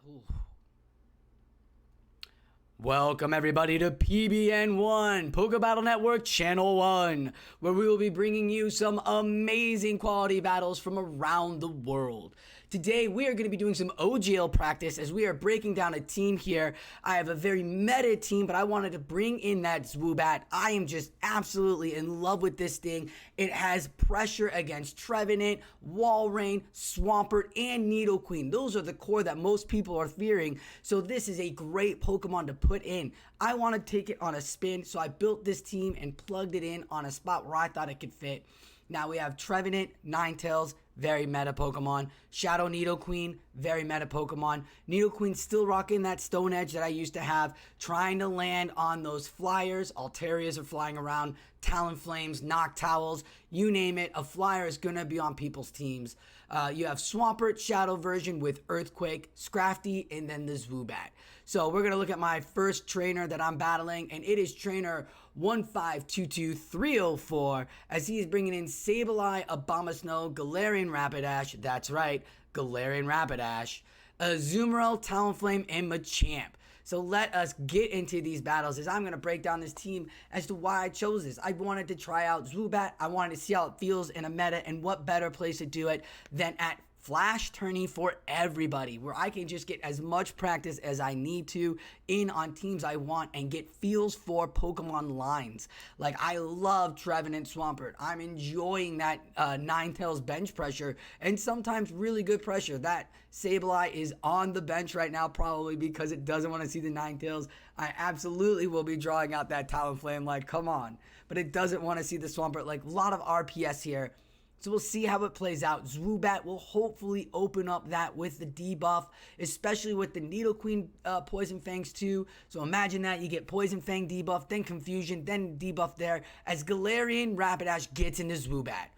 Ooh. Welcome everybody to PBN1, Poke Battle Network Channel 1, where we will be bringing you some amazing quality battles from around the world. Today we are going to be doing some OGL practice as we are breaking down a team here. I have a very meta team, but I wanted to bring in that Swoobat. I am just absolutely in love with this thing. It has pressure against Trevenant, Walrein, Swampert, and Nidoqueen. Those are the core that most people are fearing, so this is a great Pokemon to put in. I want to take it on a spin, so I built this team and plugged it in on a spot where I thought it could fit. Now we have Trevenant, Ninetales, very meta Pokemon. Shadow Nidoqueen, very meta Pokemon. Nidoqueen still rocking that Stone Edge that I used to have, trying to land on those flyers. Altarias are flying around, Talonflames, Noctowls, you name it. A flyer is going to be on people's teams. You have Swampert Shadow version with Earthquake, Scrafty, and then the Swoobat. So we're going to look at my first trainer that I'm battling, and it is trainer 1522304, as he is bringing in Sableye, Abomasnow, Galarian Rapidash, that's right, Galarian Rapidash, Azumarill, Talonflame, and Machamp. So let us get into these battles as I'm going to break down this team as to why I chose this. I wanted to try out Swoobat. I wanted to see how it feels in a meta, and what better place to do it than at Flash Tourney for everybody, where I can just get as much practice as I need to in on teams I want and get feels for Pokemon lines. Like, I love Trevenant Swampert. I'm enjoying that Ninetales bench pressure and sometimes really good pressure. That Sableye is on the bench right now probably because it doesn't want to see the Ninetales. I absolutely will be drawing out that Talonflame, like, come on. But it doesn't want to see the Swampert. Like, a lot of RPS here. So we'll see how it plays out. Swoobat will hopefully open up that with the debuff, especially with the Nidoqueen Poison Fangs too. So imagine that, you get Poison Fang debuff, then Confusion, then debuff there, as Galarian Rapidash gets into Swoobat.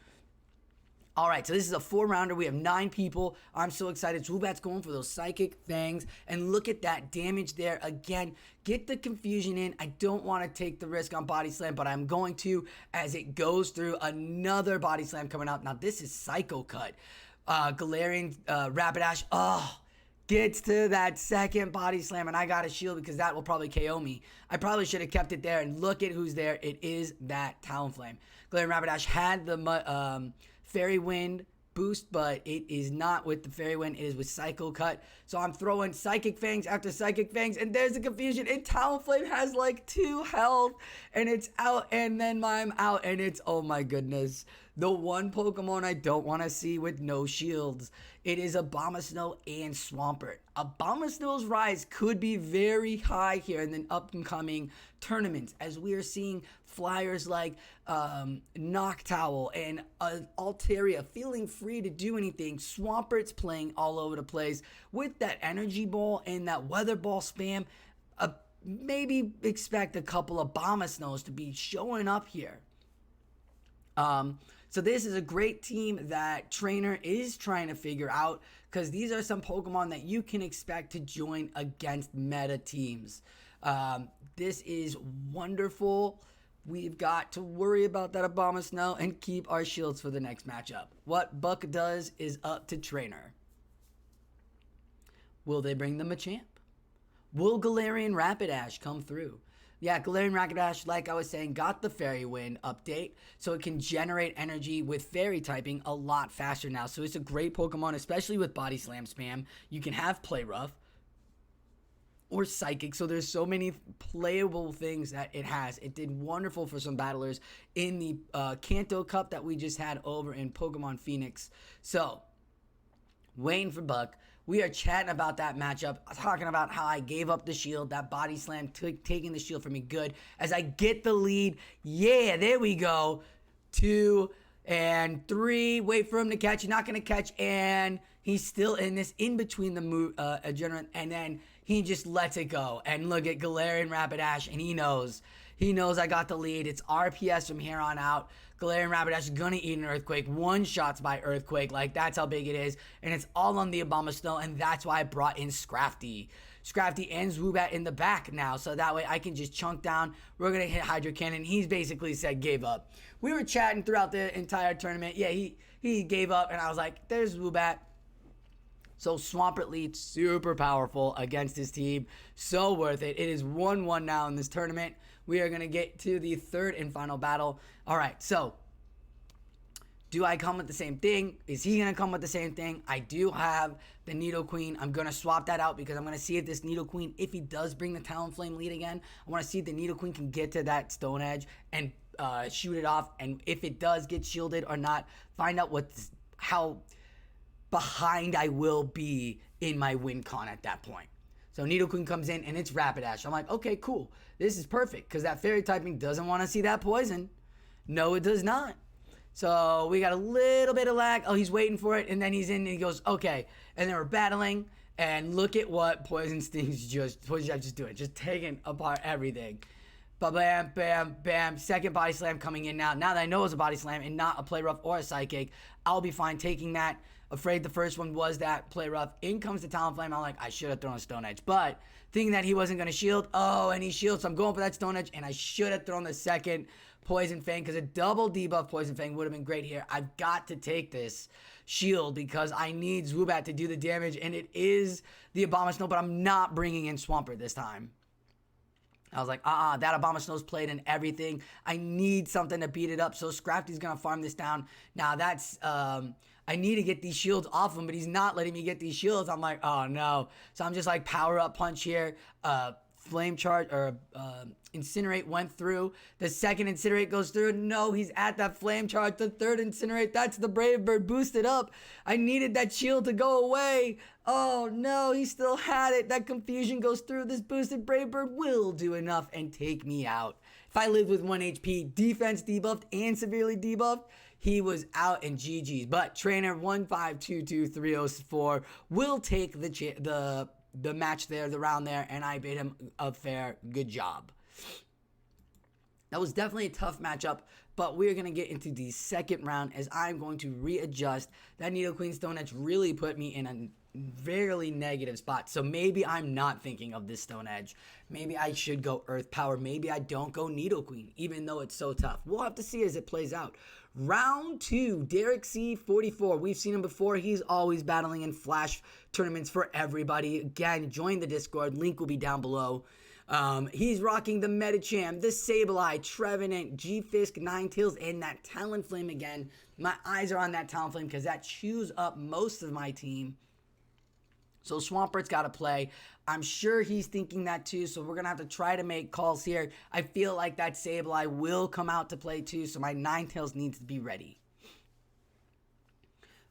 Alright, so this is a 4-rounder. We have 9 people. I'm so excited. Swoobat's going for those Psychic Fangs. And look at that damage there. Again, get the Confusion in. I don't want to take the risk on Body Slam, but I'm going to, as it goes through another Body Slam coming up. Now, this is Psycho Cut. Galarian Rapidash. Gets to that second Body Slam, and I got a shield because that will probably KO me. I probably should have kept it there, and look at who's there. It is that Talonflame. Galarian Rapidash had the Fairy Wind boost, but it is not with the Fairy Wind. It is with Psycho Cut. So I'm throwing Psychic Fangs after Psychic Fangs, and there's the Confusion. And Talonflame has like 2 health, and it's out, and then I'm out, and it's, oh my goodness, the one Pokemon I don't want to see with no shields. It is Abomasnow and Swampert. Abomasnow's rise could be very high here in the up-and-coming tournaments, as we are seeing flyers like Noctowl and Altaria feeling free to do anything. Swampert's playing all over the place with that Energy Ball and that Weather Ball spam. Maybe expect a couple of Abomasnows to be showing up here. So this is a great team that Trainer is trying to figure out, because these are some Pokemon that you can expect to join against meta teams. This is wonderful. We've got to worry about that Abomasnow and keep our shields for the next matchup. What Buck does is up to Trainer. Will they bring the Machamp? Will Galarian Rapidash come through? Yeah, Galarian Rapidash, like I was saying, got the Fairy Wind update, so it can generate energy with Fairy typing a lot faster now. So it's a great Pokemon, especially with Body Slam spam. You can have Play Rough or Psychic, so there's so many playable things that it has. It did wonderful for some battlers in the Kanto Cup that we just had over in Pokemon Phoenix. So, waiting for Buck. We are chatting about that matchup, talking about how I gave up the shield, that Body Slam taking the shield from me good, as I get the lead. Yeah, there we go. 2 and 3. Wait for him to catch. He's not going to catch, and he's still in this in between the adrenaline, and then he just lets it go. And look at Galarian Rapidash, and he knows I got the lead. It's RPS from here on out. Galarian Rapidash is gonna eat an Earthquake. 1-shots by Earthquake, like that's how big it is, and it's all on the Abomasnow, and that's why I brought in Scrafty and Swoobat in the back now, so that way I can just chunk down. We're gonna hit Hydro Cannon. He's basically said gave up. We were chatting throughout the entire tournament. Yeah, he gave up, and I was like, there's Swoobat. So Swampert lead, super powerful against his team. So worth it. It is 1-1 now in this tournament. We are going to get to the third and final battle. All right, so do I come with the same thing? Is he going to come with the same thing? I do have the Nidoqueen. I'm going to swap that out because I'm going to see if this Nidoqueen, if he does bring the Talonflame lead again, I want to see if the Nidoqueen can get to that Stone Edge and shoot it off. And if it does get shielded or not, find out how behind I will be in my win con at that point. So Nidoqueen comes in and it's Rapidash. I'm like, okay, cool. This is perfect because that fairy typing doesn't want to see that poison. No, it does not. So we got a little bit of lag. Oh, he's waiting for it. And then he's in and he goes, okay. And then we're battling. And look at what Poison just doing. Just taking apart everything. Bam, bam, bam. Second body slam coming in now. Now that I know it's a body slam and not a play rough or a psychic, I'll be fine taking that. Afraid the first one was that play rough. In comes the Talonflame. I'm like, I should have thrown a Stone Edge. But thinking that he wasn't going to shield. Oh, and he shields. So I'm going for that Stone Edge. And I should have thrown the second Poison Fang because a double debuff Poison Fang would have been great here. I've got to take this shield because I need Swoobat to do the damage. And it is the Abomasnow, but I'm not bringing in Swampert this time. I was like, that Abomasnow's played and everything. I need something to beat it up. So Scrafty's going to farm this down. Now that's, I need to get these shields off him, but he's not letting me get these shields. I'm like, oh no. So I'm just like power up punch here. Flame charge or Incinerate went through. The second Incinerate goes through. No, he's at that flame charge. The third Incinerate, that's the Brave Bird boosted up. I needed that shield to go away. Oh no, he still had it. That confusion goes through. This boosted Brave Bird will do enough and take me out. If I lived with 1 HP, defense debuffed and severely debuffed, he was out and GG's. But trainer 1522304 will take the match there, the round there, and I bid him a fair good job. That was definitely a tough matchup, but we're going to get into the second round as I'm going to readjust. That Nidoqueen Stone Edge really put me in a very negative spot, so maybe I'm not thinking of this Stone Edge. Maybe I should go Earth Power. Maybe I don't go Nidoqueen, even though it's so tough. We'll have to see as it plays out. Round 2, Derek C44. We've seen him before. He's always battling in Flash tournaments for everybody. Again, join the Discord. Link will be down below. He's rocking the Medicham, the Sableye, Trevenant, G-Fisk, Ninetales, and that Talonflame again. My eyes are on that Talonflame because that chews up most of my team. So Swampert's got to play. I'm sure he's thinking that too, so we're going to have to try to make calls here. I feel like that Sableye will come out to play too, so my Ninetales needs to be ready.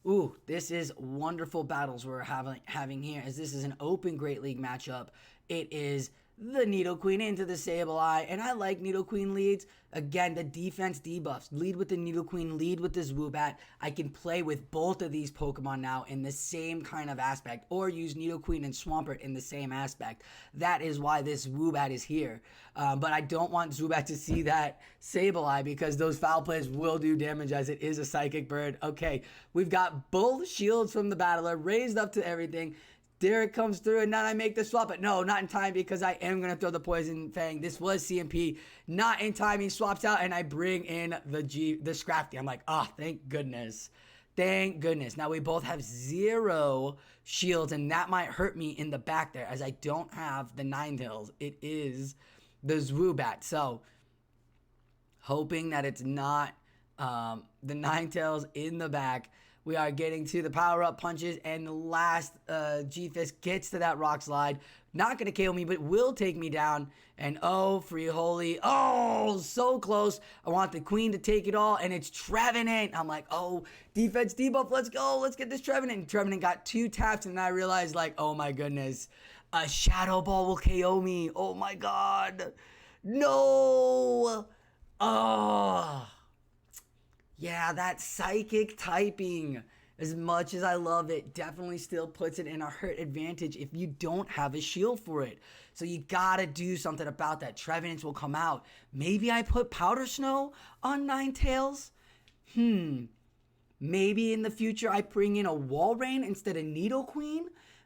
Ooh, this is wonderful battles we're having here, as this is an open Great League matchup. It is the Nidoqueen into the Sableye, and I like Nidoqueen leads. Again, the defense debuffs. Lead with the Nidoqueen, lead with the Swoobat. I can play with both of these Pokemon now in the same kind of aspect, or use Nidoqueen and Swampert in the same aspect. That is why this Swoobat is here. But I don't want Swoobat to see that Sableye because those foul plays will do damage as it is a Psychic Bird. Okay, we've got both shields from the battler raised up to everything. Derek comes through, and now I make the swap, but no, not in time because I am going to throw the Poison Fang. This was CMP. Not in time. He swaps out, and I bring in the Scrafty. I'm like, thank goodness. Thank goodness. Now we both have 0 shields, and that might hurt me in the back there as I don't have the Ninetales. It is the Swoobat. So, hoping that it's not the Ninetales in the back. We are getting to the power-up punches, and the last G-Fist gets to that Rock Slide. Not going to KO me, but will take me down. And Free Holy. Oh, so close. I want the Queen to take it all, and it's Trevenant. I'm like, defense debuff, let's go. Let's get this Trevenant. And Trevenant got 2 taps, and I realized, like, oh my goodness. A Shadow Ball will KO me. Oh my god. No. Yeah, that psychic typing, as much as I love it, definitely still puts it in a hurt advantage if you don't have a shield for it. So you gotta do something about that. Trevenants will come out. Maybe I put Powder Snow on Ninetales? Maybe in the future I bring in a Walrein instead of Nidoqueen?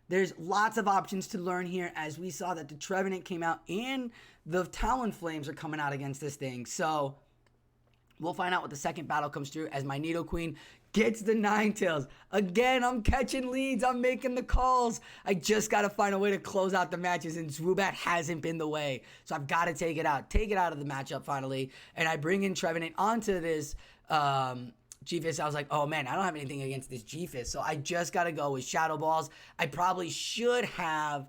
There's lots of options to learn here, as we saw that the Trevenant came out and the Talonflames are coming out against this thing. So we'll find out what the second battle comes through as my Nidoqueen gets the Ninetales. Again, I'm catching leads. I'm making the calls. I just got to find a way to close out the matches, and Swoobat hasn't been the way. So I've got to take it out. Take it out of the matchup finally. And I bring in Trevenant onto this G-Fist. I was like, oh man, I don't have anything against this G-Fist. So I just got to go with Shadow Balls. I probably should have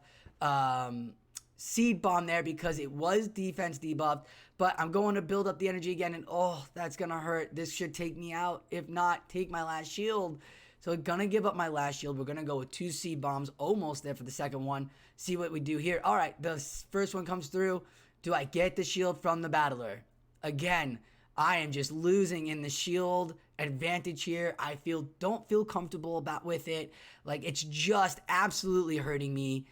Seed Bomb there because it was defense debuffed. But I'm going to build up the energy again, and oh, that's going to hurt. This should take me out. If not, take my last shield. So I'm going to give up my last shield. We're going to go with 2 Seed Bombs, almost there for the second one. See what we do here. All right, the first one comes through. Do I get the shield from the battler? Again, I am just losing in the shield advantage here. I don't feel comfortable with it. Like, it's just absolutely hurting me.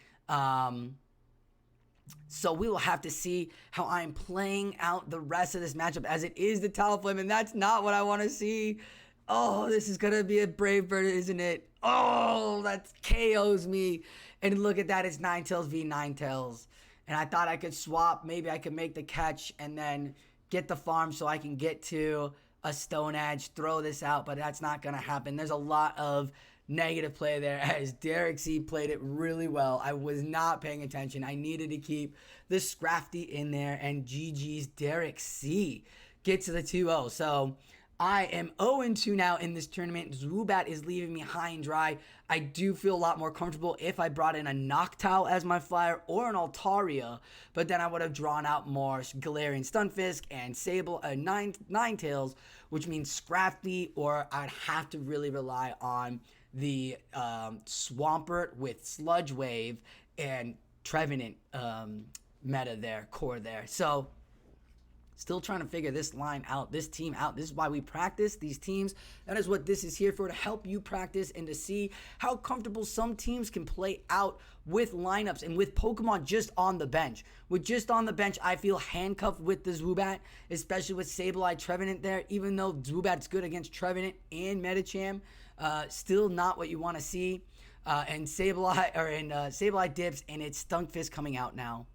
So we will have to see how I'm playing out the rest of this matchup, as it is the Talonflame, and that's not what I want to see. Oh, this is going to be a Brave Bird, isn't it? Oh, that KOs me. And look at that, it's Ninetales v Ninetales. And I thought I could swap. Maybe I could make the catch and then get the farm so I can get to a Stone Edge, throw this out, but that's not going to happen. There's a lot of negative play there, as Derek C played it really well. I was not paying attention. I needed to keep the Scrafty in there, and GG's Derek C gets to the 2-0. So I am 0-2 now in this tournament. Swoobat is leaving me high and dry. I do feel a lot more comfortable if I brought in a Noctowl as my flyer or an Altaria, but then I would have drawn out more Galarian Stunfisk and Ninetales, which means Scrafty, or I'd have to really rely on the Swampert with Sludge Wave and Trevenant meta there, core there. So still trying to figure this line out, this team out. This is why we practice these teams. That is what this is here for, to help you practice and to see how comfortable some teams can play out with lineups and with Pokemon just on the bench. With just on the bench, I feel handcuffed with the Swoobat, especially with Sableye Trevenant there. Even though Swoobat's good against Trevenant and Medicham, still not what you want to see. And Sableye dips, and it's Stunfisk coming out now.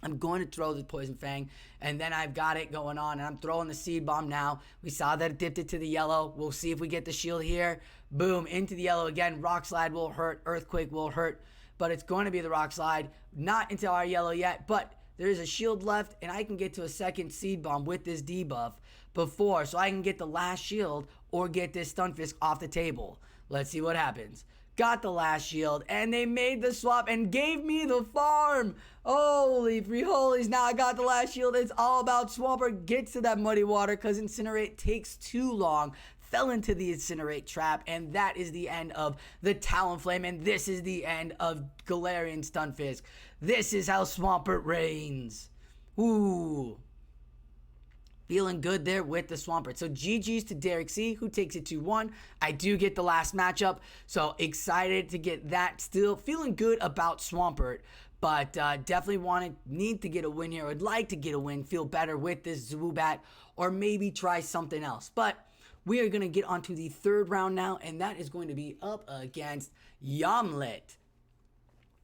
I'm going to throw the Poison Fang, and then I've got it going on, and I'm throwing the Seed Bomb now. We saw that it dipped it to the yellow. We'll see if we get the shield here. Boom, into the yellow again. Rock Slide will hurt. Earthquake will hurt, but it's going to be the Rock Slide. Not into our yellow yet, but there is a shield left, and I can get to a second Seed Bomb with this debuff before, so I can get the last shield or get this Stunfisk off the table. Let's see what happens. Got the last shield, and they made the swap and gave me the farm. Holy free holies. Now I got the last shield. It's all about Swampert gets to that muddy water because Incinerate takes too long. Fell into the Incinerate trap, and that is the end of the Talonflame, and this is the end of Galarian Stunfisk. This is how Swampert reigns. Ooh. Feeling good there with the Swampert. So GG's to Derek C, who takes it 2-1. I do get the last matchup, so excited to get that. Still feeling good about Swampert, but definitely need to get a win here. Would like to get a win, feel better with this Swoobat, or maybe try something else. But we are going to get onto the third round now, and that is going to be up against Yamlet.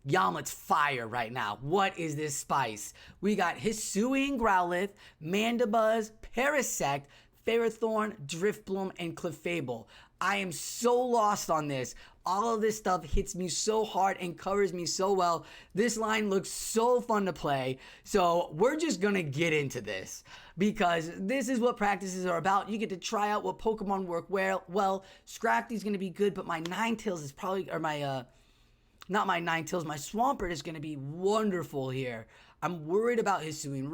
Yamlet's fire right now. What is this spice? We got Hisuian Growlithe, Mandibuzz, Parasect, Ferrothorn, Driftbloom, and Clefable. I am so lost on this. All of this stuff hits me so hard and covers me so well. This line looks so fun to play. So we're just going to get into this because this is what practices are about. You get to try out what Pokemon work well. Scrafty's going to be good, but my Ninetales is probably, or my, not my Ninetales, my Swampert is going to be wonderful here. I'm worried about Hisuian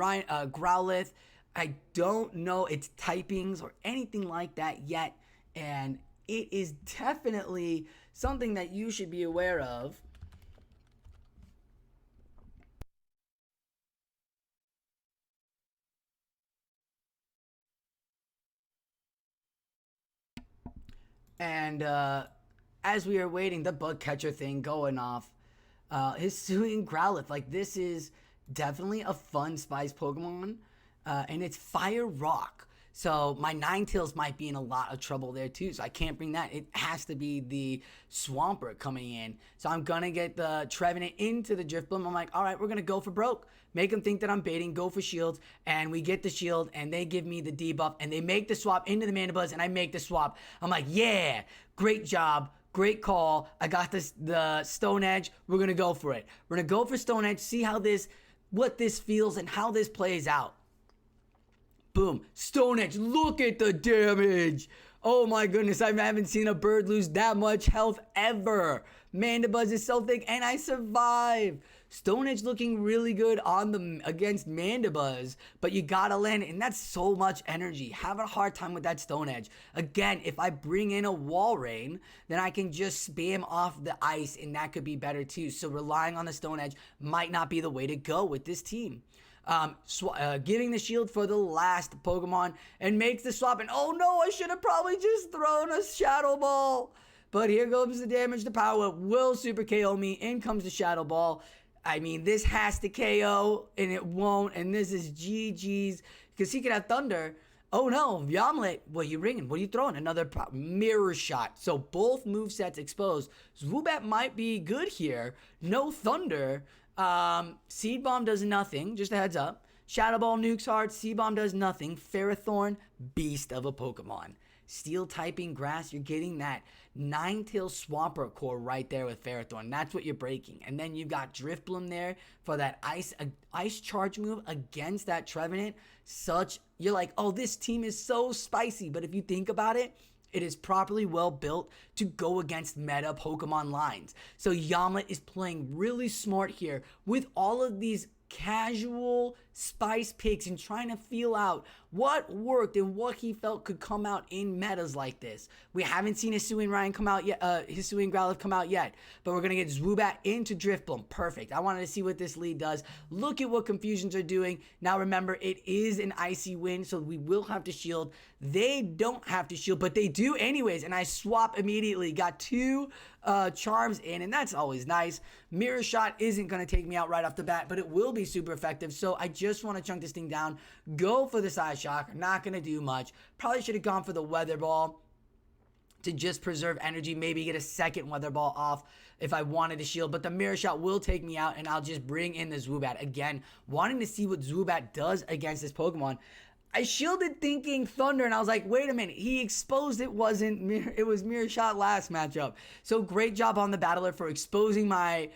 Growlithe. I don't know its typings or anything like that yet, and it is definitely something that you should be aware of. And as we are waiting, the bug catcher thing going off, Hisuian Growlithe, like, this is definitely a fun spice Pokemon, and it's Fire Rock. So my Ninetales might be in a lot of trouble there too. So I can't bring that. It has to be the Swampert coming in. So I'm going to get the Trevenant into the Drifblim. I'm like, all right, we're going to go for broke. Make them think that I'm baiting, go for shields. And we get the shield and they give me the debuff and they make the swap into the Mandibuzz and I make the swap. I'm like, yeah, great job. Great call. I got the Stone Edge. We're going to go for it. We're going to go for Stone Edge, see what this feels and how this plays out. Boom. Stone Edge. Look at the damage. Oh my goodness. I haven't seen a bird lose that much health ever. Mandibuzz is so thick and I survive. Stone Edge looking really good against Mandibuzz, but you gotta land it, and that's so much energy. Having a hard time with that Stone Edge. Again, if I bring in a Wall Rain, then I can just spam off the ice, and that could be better too. So relying on the Stone Edge might not be the way to go with this team. Giving the shield for the last Pokemon and makes the swap, and oh no, I should have probably just thrown a Shadow Ball. But here goes the damage to Power Whip. Will Super KO me. In comes the Shadow Ball. I mean, this has to KO, and it won't, and this is GG's, because he could have Thunder. Oh no, Yamlet, what are you ringing? What are you throwing? Another Mirror Shot. So both movesets exposed. Swoobat might be good here. No Thunder. Seed Bomb does nothing, just a heads up. Shadow Ball nukes hard, Seed Bomb does nothing. Ferrothorn, beast of a Pokemon. Steel typing grass, you're getting that Ninetales Swampert core right there with Ferrothorn. That's what you're breaking. And then you've got Drifblim there for that ice charge move against that Trevenant. You're like, oh, this team is so spicy. But if you think about it, it is properly well built to go against meta Pokemon lines. So Yamlet is playing really smart here with all of these casual spice picks and trying to feel out what worked and what he felt could come out in metas like this. We haven't seen Hisuian Ryan come out yet, Hisuian Growlithe come out yet, but we're gonna get Swoobat into Drifblim. Perfect. I wanted to see what this lead does. Look at what Confusions are doing. Now remember, it is an icy wind, so we will have to shield. They don't have to shield, but they do anyways, and I swap immediately. Got two charms in, and that's always nice. Mirror Shot isn't going to take me out right off the bat, but it will be super effective, so I just want to chunk this thing down. Go for the Side Shock. Not going to do much. Probably should have gone for the Weather Ball to just preserve energy, maybe get a second Weather Ball off if I wanted to shield, but the Mirror Shot will take me out, and I'll just bring in the Swoobat. Again, wanting to see what Swoobat does against this Pokemon. I shielded thinking Thunder, and I was like, wait a minute. He exposed it was Mirror Shot last matchup. So great job on the battler for exposing my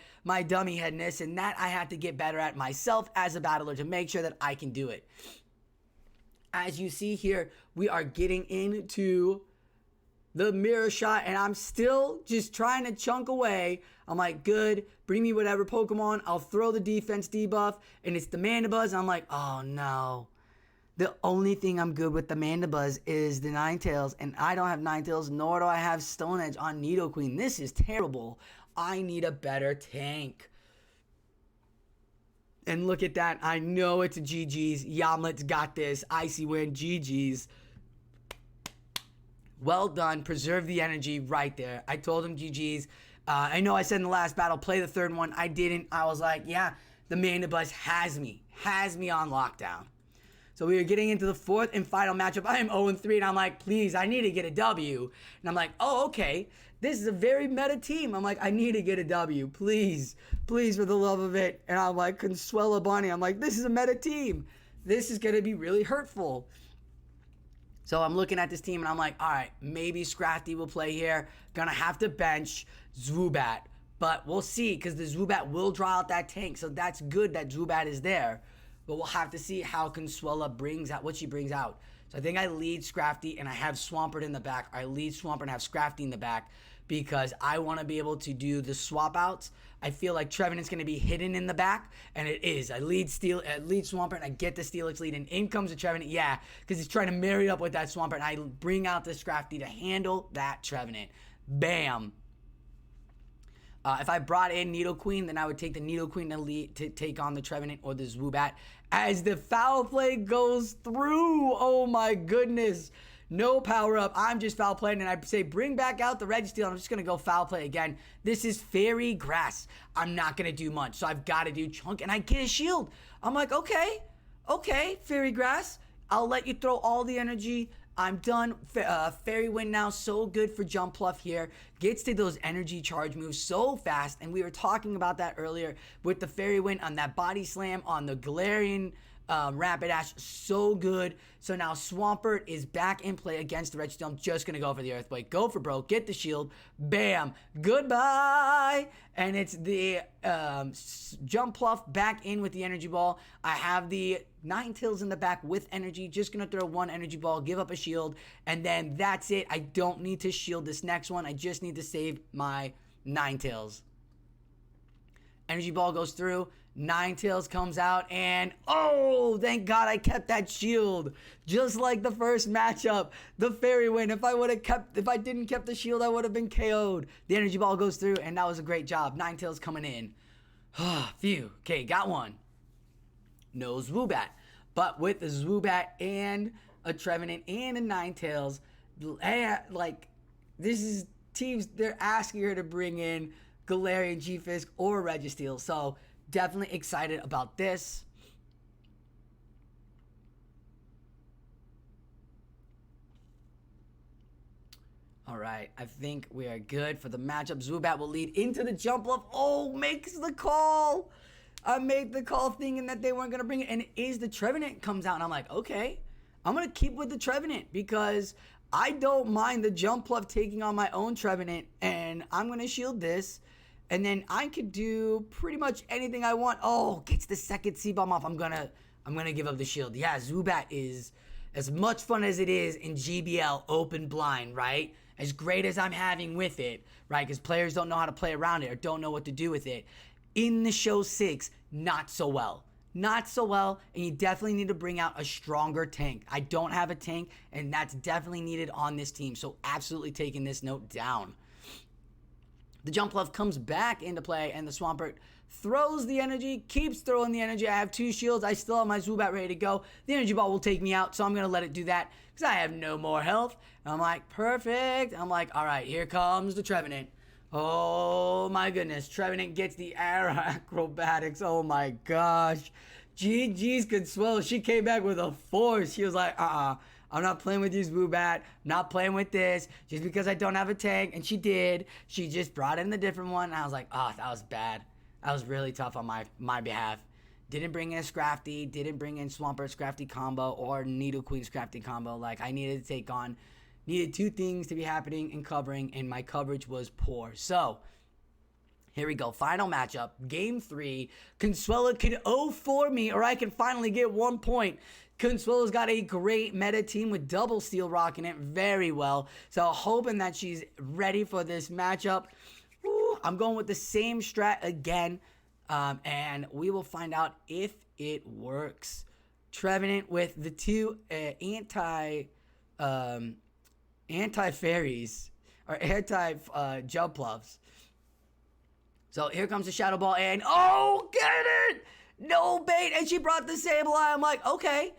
dummy headness, and that I have to get better at myself as a battler to make sure that I can do it. As you see here, we are getting into the Mirror Shot, and I'm still just trying to chunk away. I'm like, good, bring me whatever Pokemon. I'll throw the defense debuff, and it's the Mandibuzz. I'm like, oh no. The only thing I'm good with the Mandibuzz is the Ninetales, and I don't have Ninetales, nor do I have Stone Edge on Nidoqueen. This is terrible. I need a better tank. And look at that. I know it's a GG's. Yamlet's got this. Icy Wind, GG's. Well done. Preserve the energy right there. I told him GG's. I know I said in the last battle, play the third one. I didn't. I was like, yeah, the Mandibuzz has me on lockdown. So we were getting into the fourth and final matchup. I am 0-3, and I'm like, please, I need to get a W. And I'm like, oh, okay. This is a very meta team. I'm like, I need to get a W. Please, please, for the love of it. And I'm like, Consuela Bunny. I'm like, this is a meta team. This is going to be really hurtful. So I'm looking at this team, and I'm like, all right, maybe Scrafty will play here. Gonna have to bench Swoobat. But we'll see, because the Swoobat will draw out that tank. So that's good that Swoobat is there. But we'll have to see how Consuela brings out what she brings out. So I think I lead Scrafty and I have Swampert in the back. I lead Swampert and have Scrafty in the back because I want to be able to do the swap outs. I feel like Trevenant's going to be hidden in the back, and it is. I lead Swampert and I get the Steelix lead, and in comes the Trevenant. Yeah, because he's trying to marry it up with that Swampert, and I bring out the Scrafty to handle that Trevenant. Bam. If I brought in Nidoqueen, then I would take the Nidoqueen to take on the Trevenant or the Swoobat. As the foul play goes through, oh my goodness. No power up. I'm just foul playing, and I say bring back out the Registeel. I'm just going to go foul play again. This is Fairy Grass. I'm not going to do much, so I've got to do Chunk, and I get a shield. I'm like, okay, Fairy Grass. I'll let you throw all the energy. I'm done. Fairy Wind now, so good for Jump Pluff here. Gets to those energy charge moves so fast, and we were talking about that earlier with the Fairy Wind on that body slam on the Galarian Rapidash, so good. So now Swampert is back in play against the Registeel. I'm just going to go for the Earthquake. Go for broke. Get the shield. Bam. Goodbye. And it's the Jump Pluff back in with the Energy Ball. I have the Ninetales in the back with energy. Just going to throw one Energy Ball, give up a shield, and then that's it. I don't need to shield this next one. I just need to save my Ninetales. Energy Ball goes through. Ninetales comes out, and oh, thank God I kept that shield. Just like the first matchup, the Fairy Wind. If I didn't kept the shield, I would have been KO'd. The Energy Ball goes through, and that was a great job. Ninetales coming in. Phew. Okay, got one. No Swoobat. But with the Swoobat and a Trevenant and a Ninetales, like, this is teams, they're asking her to bring in Galarian, G-Fisk, or Registeel. So, definitely excited about this. All right, I think we are good for the matchup. Swoobat will lead into the Jump Bluff. Oh, makes the call. I made the call thinking that they weren't going to bring it, and it is the Trevenant comes out, and I'm like, okay, I'm going to keep with the Trevenant because I don't mind the Jump Bluff taking on my own Trevenant, and I'm going to shield this. And then I could do pretty much anything I want. Oh, gets the second C-Bomb off. I'm gonna give up the shield. Yeah, Swoobat is as much fun as it is in GBL open blind, right? As great as I'm having with it, right? Because players don't know how to play around it or don't know what to do with it. In the show 6, not so well. Not so well, and you definitely need to bring out a stronger tank. I don't have a tank, and that's definitely needed on this team. So absolutely taking this note down. The Jump Bluff comes back into play, and the Swampert throws the energy, keeps throwing the energy. I have 2 shields. I still have my Swoobat ready to go. The Energy Ball will take me out, so I'm going to let it do that because I have no more health. And I'm like, perfect. I'm like, all right, here comes the Trevenant. Oh, my goodness. Trevenant gets the air acrobatics. Oh, my gosh. GG's Consuelo. She came back with a force. She was like, I'm not playing with you, Swoobat. Not playing with this. Just because I don't have a tank. And she did. She just brought in the different one. And I was like, oh, that was bad. That was really tough on my behalf. Didn't bring in a Scrafty. Didn't bring in Swampert Scrafty combo or Nidoqueen Scrafty combo. Like, I needed to needed 2 things to be happening and covering. And my coverage was poor. So, here we go. Final matchup. Game 3. Consuelo can 0-4 me, or I can finally get 1 point. Consuelo's got a great meta team with double Steel rocking it very well. So hoping that she's ready for this matchup. Ooh, I'm going with the same strat again. And we will find out if it works. Trevenant with the 2 anti-fairies or anti-jump bluffs. So here comes the Shadow Ball, and oh, get it! No bait, and she brought the Sableye. I'm like, okay,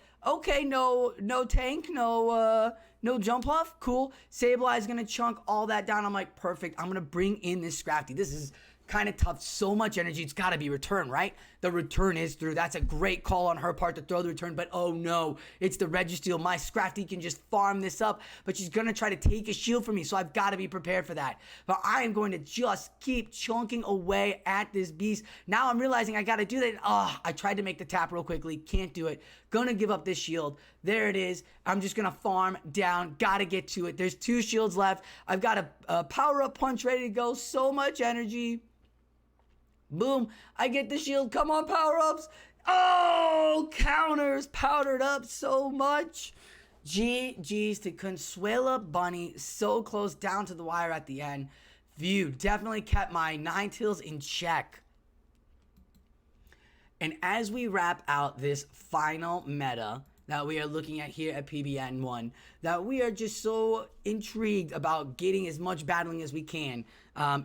no tank, no Jump Bluff, cool. Sableye is gonna chunk all that down. I'm like, perfect. I'm gonna bring in this Scrafty. This is kind of tough. So much energy. It's got to be return, right? The return is through. That's a great call on her part to throw the return. But oh no, it's the Registeel. My Scrafty can just farm this up, but she's going to try to take a shield from me. So I've got to be prepared for that. But I am going to just keep chunking away at this beast. Now I'm realizing I got to do that. I tried to make the tap real quickly. Can't do it. Gonna give up this shield. There it is. I'm just gonna farm down. Gotta get to it. There's 2 shields left. I've got a power-up punch ready to go. So much energy. Boom. I get the shield. Come on, power-ups. Oh, counters. Powdered up so much. GG's to Consuelo Bunny. So close down to the wire at the end. Phew. Definitely kept my Ninetales in check. And as we wrap out this final meta that we are looking at here at PBN1, that we are just so intrigued about getting as much battling as we can.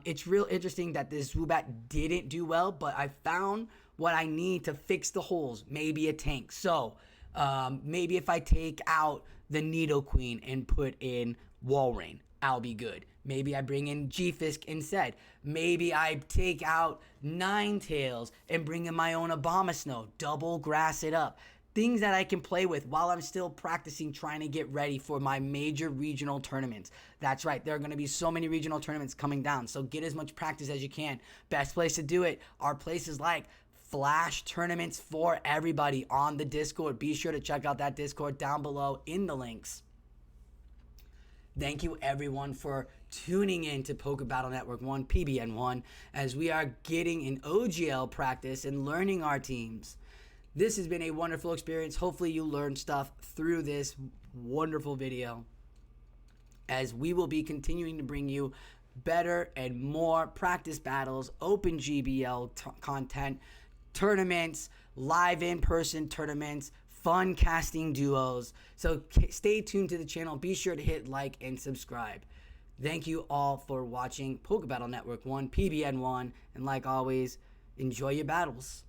It's real interesting that this Swoobat didn't do well, but I found what I need to fix the holes. Maybe a tank. So, maybe if I take out the Nidoqueen and put in Walrein, I'll be good. Maybe I bring in G-Fisk instead. Maybe I take out Ninetales and bring in my own Abomasnow. Double grass it up. things that I can play with while I'm still practicing, trying to get ready for my major regional tournaments. That's right, there are going to be so many regional tournaments coming down, so get as much practice as you can. Best place to do it are places like Flash tournaments for everybody on the Discord. Be sure to check out that Discord down below in the links. Thank you everyone for tuning in to Poker Battle Network 1, PBN1, as we are getting in OGL practice and learning our teams. This has been a wonderful experience. Hopefully you learned stuff through this wonderful video, as we will be continuing to bring you better and more practice battles, open GBL content, tournaments, live in-person tournaments, fun casting duos. So stay tuned to the channel. Be sure to hit like and subscribe. Thank you all for watching Poker Battle Network 1, PBN1, and like always, enjoy your battles.